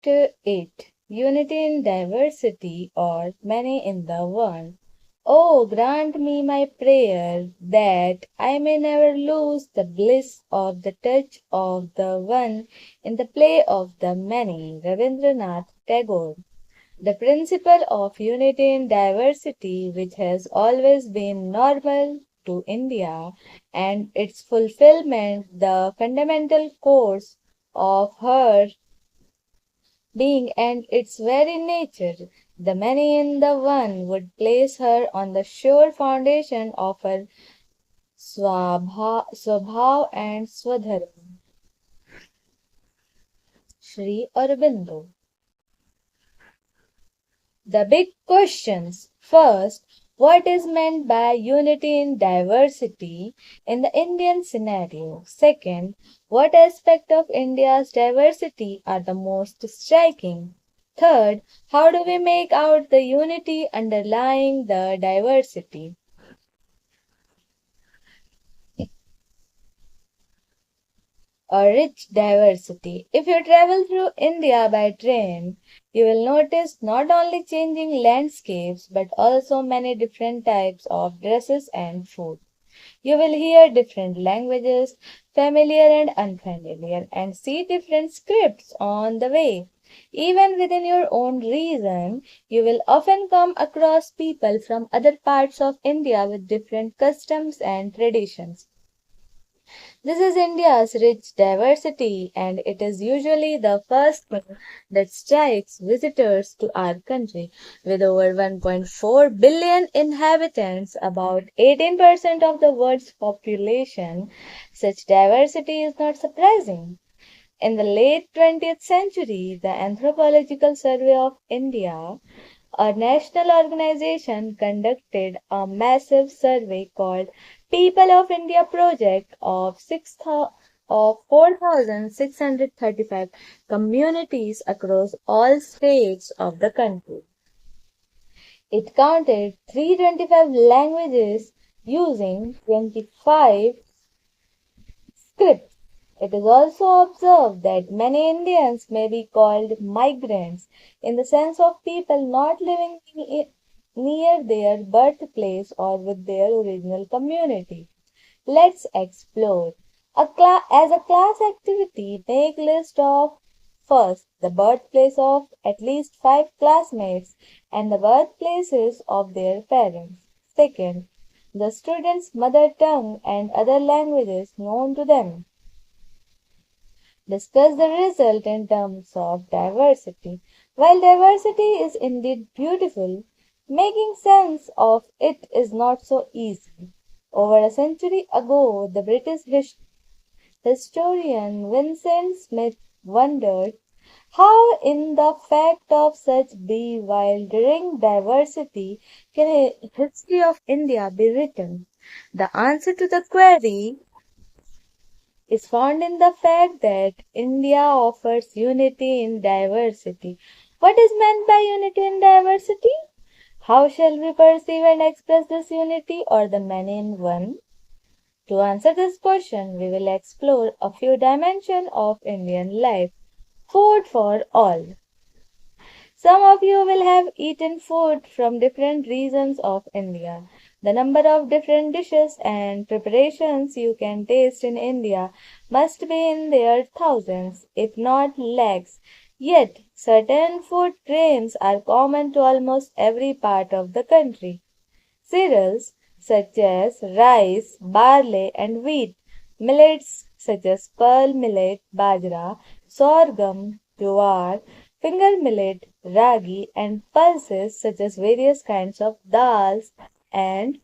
Chapter 8, Unity in Diversity, or Many in the One. Oh, grant me my prayer that I may never lose the bliss of the touch of the one in the play of the many. Rabindranath Tagore. The principle of unity in diversity, which has always been normal to India, and its fulfillment, the fundamental course of her being and its very nature, the many in the one, would place her on the sure foundation of her Swabhav and Swadharma. Sri Aurobindo. The big questions. First, what is meant by unity in diversity in the Indian scenario? Second, what aspect of India's diversity are the most striking? Third, how do we make out the unity underlying the diversity? A rich diversity. If you travel through India by train, you will notice not only changing landscapes but also many different types of dresses and food. You will hear different languages, familiar and unfamiliar, and see different scripts on the way. Even within your own region, you will often come across people from other parts of India with different customs and traditions. This is India's rich diversity, and it is usually the first thing that strikes visitors to our country. With over 1.4 billion inhabitants, about 18% of the world's population, such diversity is not surprising. In the late 20th century, the Anthropological Survey of India, a national organization, conducted a massive survey called People of India Project of 4,635 communities across all states of the country. It counted 325 languages using 25 scripts. It is also observed that many Indians may be called migrants in the sense of people not living near their birthplace or with their original community. Let's explore. As a class activity, make list of first the birthplace of at least 5 classmates and the birthplaces of their parents. Second, the student's mother tongue and other languages known to them. Discuss the result in terms of diversity. While diversity is indeed beautiful, making sense of it is not so easy. Over a century ago, the British historian Vincent Smith wondered how, in the fact of such be, while during diversity, can a history of India be written? The answer to the query is found in the fact that India offers unity in diversity. What is meant by unity in diversity? How shall we perceive and express this unity or the many in one? To answer this question, we will explore a few dimensions of Indian life. Food for all. Some of you will have eaten food from different regions of India. The number of different dishes and preparations you can taste in India must be in their thousands, if not lakhs. Yet, certain food grains are common to almost every part of the country. Cereals such as rice, barley, and wheat, millets such as pearl millet, bajra, sorghum, jowar, finger millet, ragi, and pulses such as various kinds of dals. And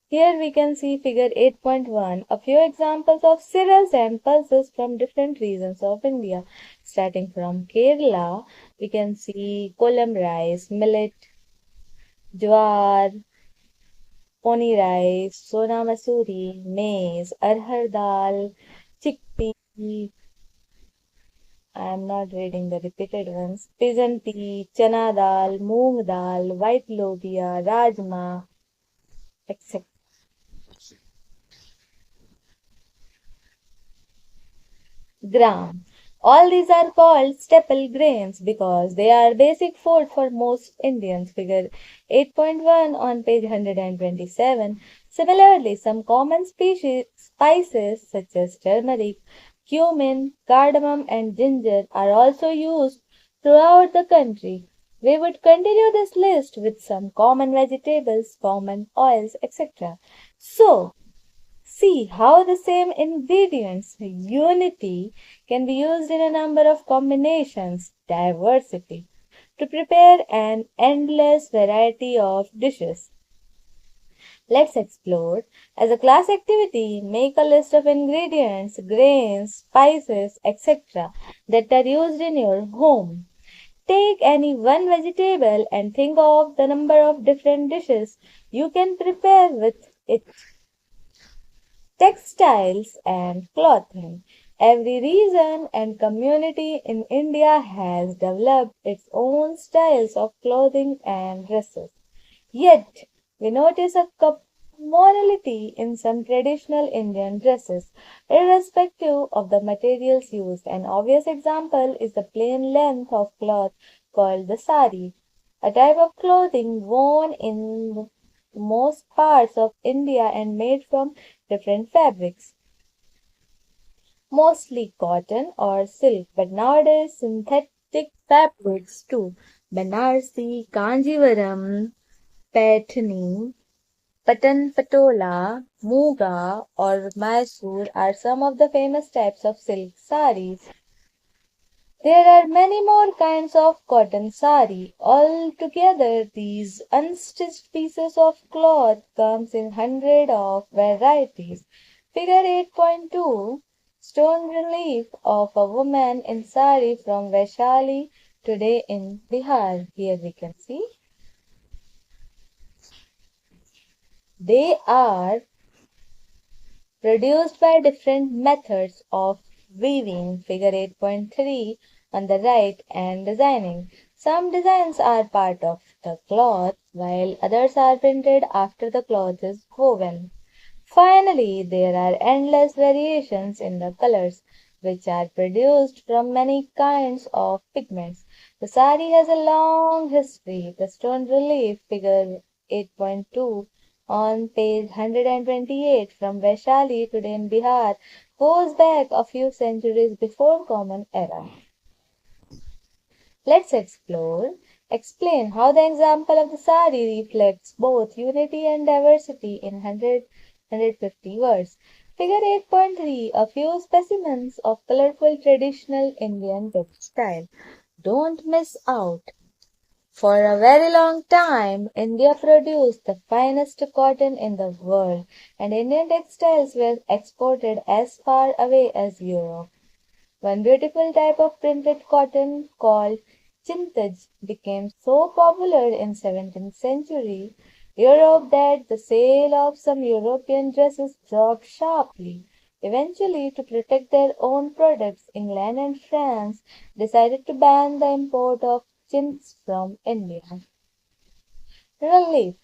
here we can see figure 8.1, a few examples of cereals and pulses from different regions of India. Starting from Kerala, we can see kolam rice, millet, jowar, pony rice, sona masuri, maize, arhar dal, chickpea. I am not reading the repeated ones. Pigeon pea, chana dal, moong dal, white lobia, rajma, etc. Gram. All these are called staple grains because they are basic food for most Indians. Figure 8.1 on page 127. Similarly, some common spices such as turmeric, cumin, cardamom, and ginger are also used throughout the country. We would continue this list with some common vegetables, common oils, etc. So, see how the same ingredients, unity, can be used in a number of combinations, diversity, to prepare an endless variety of dishes. Let's explore. As a class activity, make a list of ingredients, grains, spices, etc. that are used in your home. Take any one vegetable and think of the number of different dishes you can prepare with it. Textiles and clothing. Every region and community in India has developed its own styles of clothing and dresses. Yet, we notice a commonality in some traditional Indian dresses, irrespective of the materials used. An obvious example is the plain length of cloth called the sari, a type of clothing worn in most parts of India and made from different fabrics, mostly cotton or silk, but nowadays synthetic fabrics too. Banarsi, Kanjivaram, Paithani, Patan Patola, Muga, or Mysore are some of the famous types of silk saris. There are many more kinds of cotton sari. Altogether, these unstitched pieces of cloth comes in hundred of varieties. Figure 8.2 stone relief of a woman in sari from Vaishali today in Bihar. Here we can see they are produced by different methods of weaving, figure 8.3 on the right, and designing. Some designs are part of the cloth, while others are printed after the cloth is woven. Finally, there are endless variations in the colors, which are produced from many kinds of pigments. The sari has a long history. The stone relief, figure 8.2, on page 128 from Vaishali today in Bihar, goes back a few centuries before Common Era. Let's explore. Explain how the example of the sari reflects both unity and diversity in 150 words. Figure 8.3 a few specimens of colorful traditional Indian textile. Don't miss out. For a very long time, India produced the finest cotton in the world, and Indian textiles were exported as far away as Europe. One beautiful type of printed cotton called chintaj became so popular in 17th century Europe that the sale of some European dresses dropped sharply. Eventually, to protect their own products, England and France decided to ban the import of chintz from India. Relief,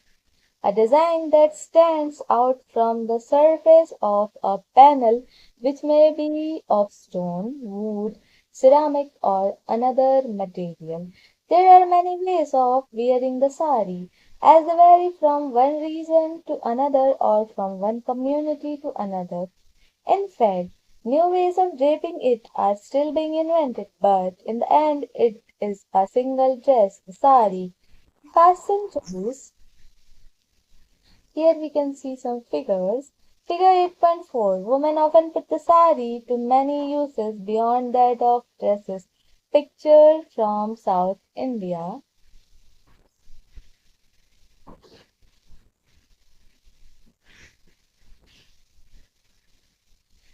a design that stands out from the surface of a panel which may be of stone, wood, ceramic or another material. There are many ways of wearing the sari, as they vary from one region to another or from one community to another. In fact, new ways of draping it are still being invented, but in the end it is a single dress, the sari. Past centuries, here we can see some figures. Figure 8.4. Women often put the sari to many uses beyond that of dresses. Picture from South India.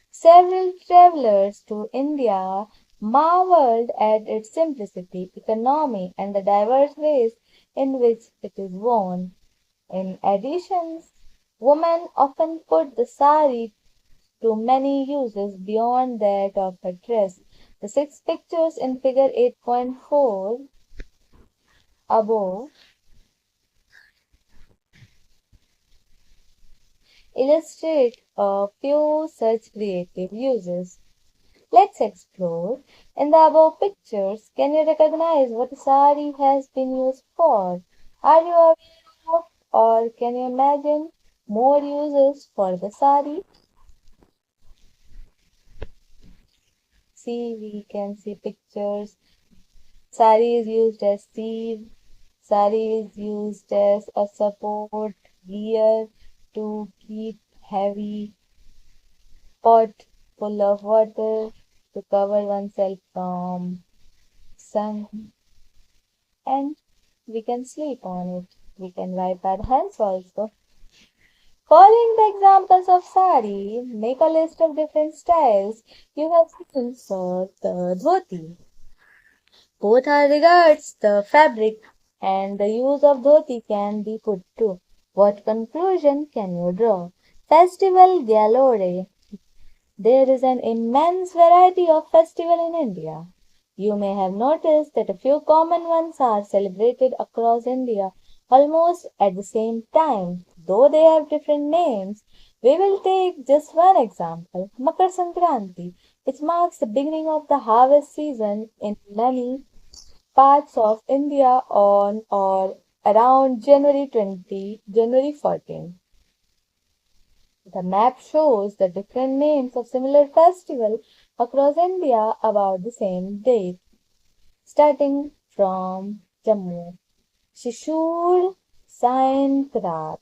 Several travelers to India marveled at its simplicity, economy, and the diverse ways in which it is worn. In addition, women often put the sari to many uses beyond that of a dress. The six pictures in figure 8.4 above illustrate a few such creative uses. Let's explore. In the above pictures, can you recognize what sari has been used for? Are you aware of or can you imagine more uses for the sari? See, we can see pictures. Sari is used as sieve. Sari is used as a support gear to keep heavy pot full of water to cover oneself from sun, and we can sleep on it. We can wipe our hands also. Following the examples of sari, make a list of different styles you have seen for the dhoti. Both are regards the fabric and the use of dhoti can be put to. What conclusion can you draw? Festival galore. There is an immense variety of festival in India. You may have noticed that a few common ones are celebrated across India almost at the same time, though they have different names. We will take just one example, Makar Sankranti, which marks the beginning of the harvest season in many parts of India on or around January 14. The map shows the different names of similar festivals across India about the same date, starting from Jammu. Shishur Sankrat,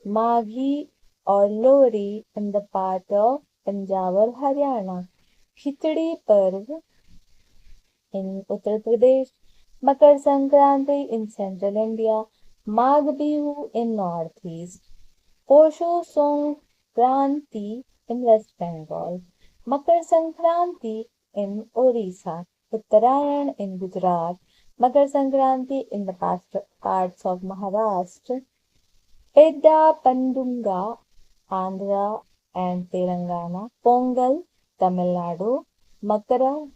Maghi or Lori in the part of Punjab or Haryana, Khichdi Parv in Uttar Pradesh, Makar Sankranti in central India, Magh Bihu in northeast, Posho Sankranti in West Bengal, Makar Sankranti in Orissa, Uttarayan in Gujarat, Makar Sankranti in the parts of Maharashtra, Pedda Pandunga, Andhra and Telangana, Pongal, Tamil Nadu, Makara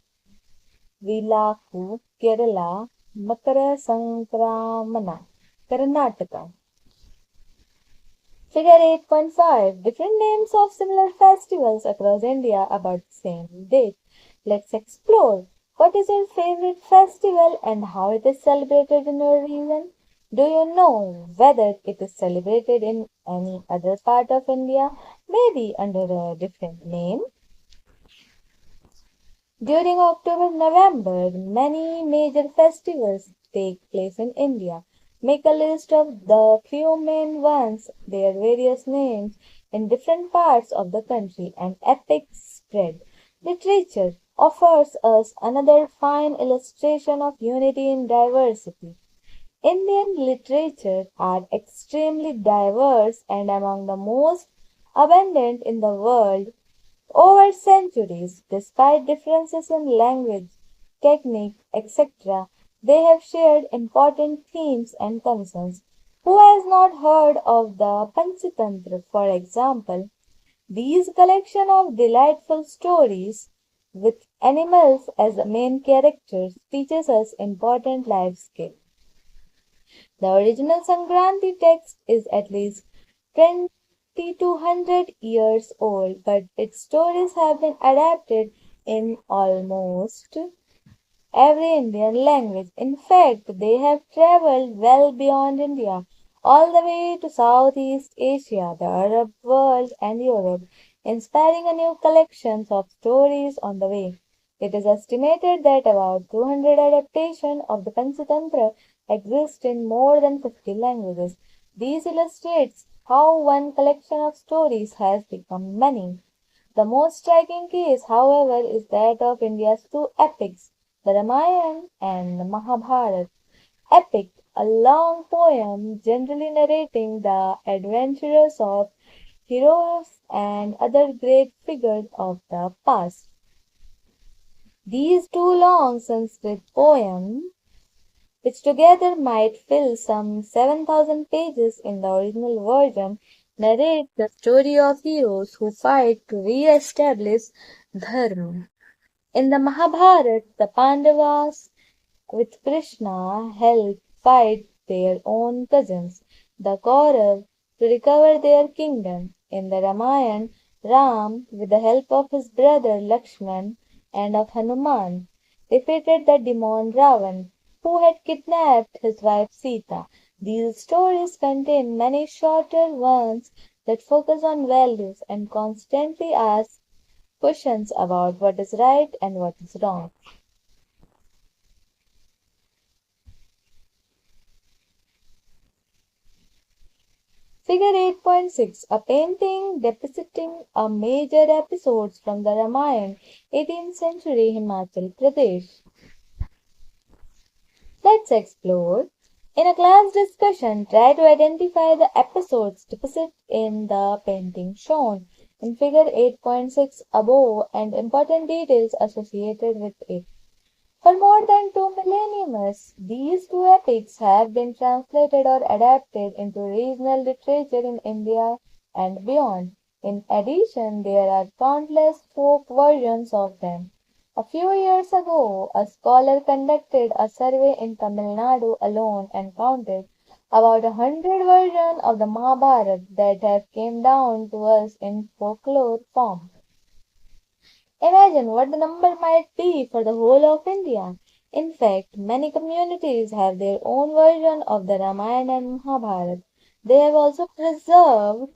Vilaku, Kerala, Makara Sankramana, Karnataka. Figure 8.5. Different names of similar festivals across India about the same date. Let's explore. What is your favorite festival and how it is celebrated in your region? Do you know whether it is celebrated in any other part of India, maybe under a different name? During October-November, many major festivals take place in India. Make a list of the few main ones, their various names in different parts of the country, and epic spread. Literature offers us another fine illustration of unity in diversity. Indian literature are extremely diverse and among the most abundant in the world. Over centuries, despite differences in language, technique, etc., they have shared important themes and concerns. Who has not heard of the Panchatantra, for example? These collection of delightful stories with animals as the main characters teaches us important life skills. The original Sankranti text is at least 2200 years old, but its stories have been adapted in almost every Indian language. In fact, they have traveled well beyond India, all the way to Southeast Asia, the Arab world, and Europe, inspiring a new collections of stories on the way. It is estimated that about 200 adaptations of the Panchatantra exist in more than 50 languages. This illustrates how one collection of stories has become many. The most striking case, however, is that of India's two epics, the Ramayana and the Mahabharata. Epic, a long poem generally narrating the adventures of heroes and other great figures of the past. These two long Sanskrit poems, which together might fill some 7,000 pages in the original version, narrate the story of heroes who fight to re-establish Dharma. In the Mahabharata, the Pandavas with Krishna help fight their own cousins, the Kauravas, to recover their kingdom. In the Ramayana, Ram, with the help of his brother Lakshman and of Hanuman, defeated the demon Ravan, who had kidnapped his wife Sita. These stories contain many shorter ones that focus on values and constantly ask questions about what is right and what is wrong. Figure 8.6, a painting depicting a major episodes from the Ramayana, 18th century Himachal Pradesh. Let's explore. In a class discussion, try to identify the episodes depicted in the painting shown in figure 8.6 above and important details associated with it. For more than two millennia, these two epics have been translated or adapted into regional literature in India and beyond. In addition, there are countless folk versions of them. A few years ago, a scholar conducted a survey in Tamil Nadu alone and counted about 100 versions of the Mahabharata that have came down to us in folklore form. Imagine what the number might be for the whole of India. In fact, many communities have their own version of the Ramayana and Mahabharata. They have also preserved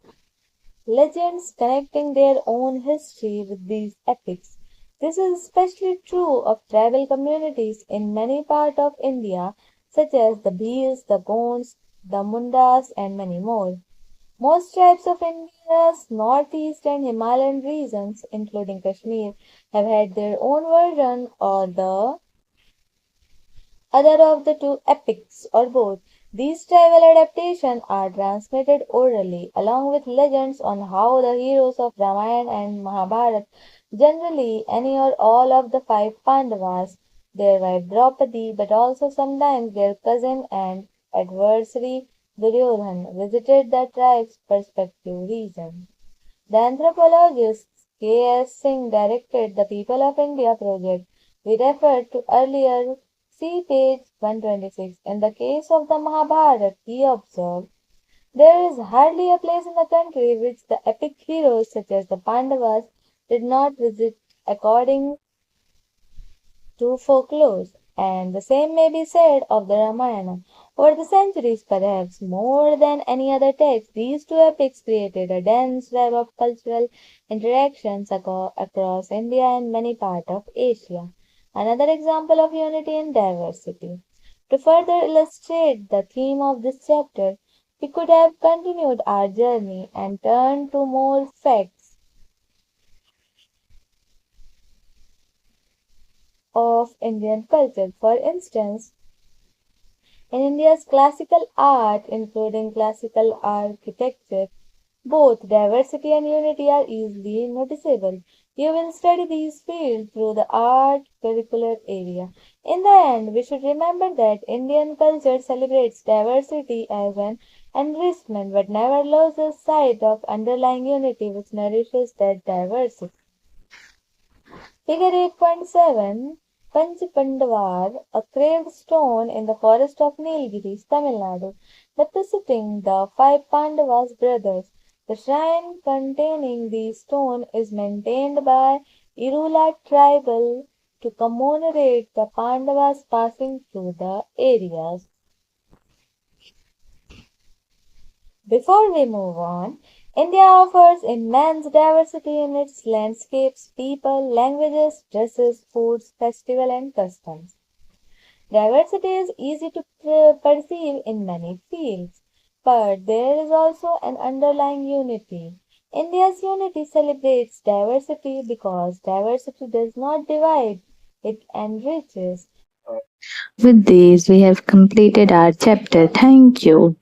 legends connecting their own history with these epics. This is especially true of tribal communities in many parts of India, such as the Bhils, the Gonds, the Mundas, and many more. Most tribes of India's northeast and Himalayan regions, including Kashmir, have had their own version or the other of the two epics or both. These tribal adaptations are transmitted orally, along with legends on how the heroes of Ramayana and Mahabharata, generally any or all of the five Pandavas, their wife Draupadi, but also sometimes their cousin and adversary Duryodhan, visited the tribe's perspective region. The anthropologist K. S. Singh directed the People of India project we referred to earlier. See page 126. In the case of the Mahabharata, he observed, there is hardly a place in the country which the epic heroes such as the Pandavas did not visit according to folklore, and the same may be said of the Ramayana. Over the centuries, perhaps more than any other text, these two epics created a dense web of cultural interactions across India and many parts of Asia. Another example of unity in diversity. To further illustrate the theme of this chapter, we could have continued our journey and turned to more facts of Indian culture. For instance, in India's classical art, including classical architecture, both diversity and unity are easily noticeable. You will study these fields through the art curricular area. In the end, we should remember that Indian culture celebrates diversity as an enrichment but never loses sight of underlying unity which nourishes that diversity. Figure 8.7, Panchpandawar, a carved stone in the forest of Nilgiris, Tamil Nadu, representing the five Pandavas brothers. The shrine containing the stone is maintained by Irula tribal to commemorate the Pandavas passing through the areas. Before we move on, India offers immense diversity in its landscapes, people, languages, dresses, foods, festivals, and customs. Diversity is easy to perceive in many fields, but there is also an underlying unity. India's unity celebrates diversity because diversity does not divide, it enriches. With this, we have completed our chapter. Thank you.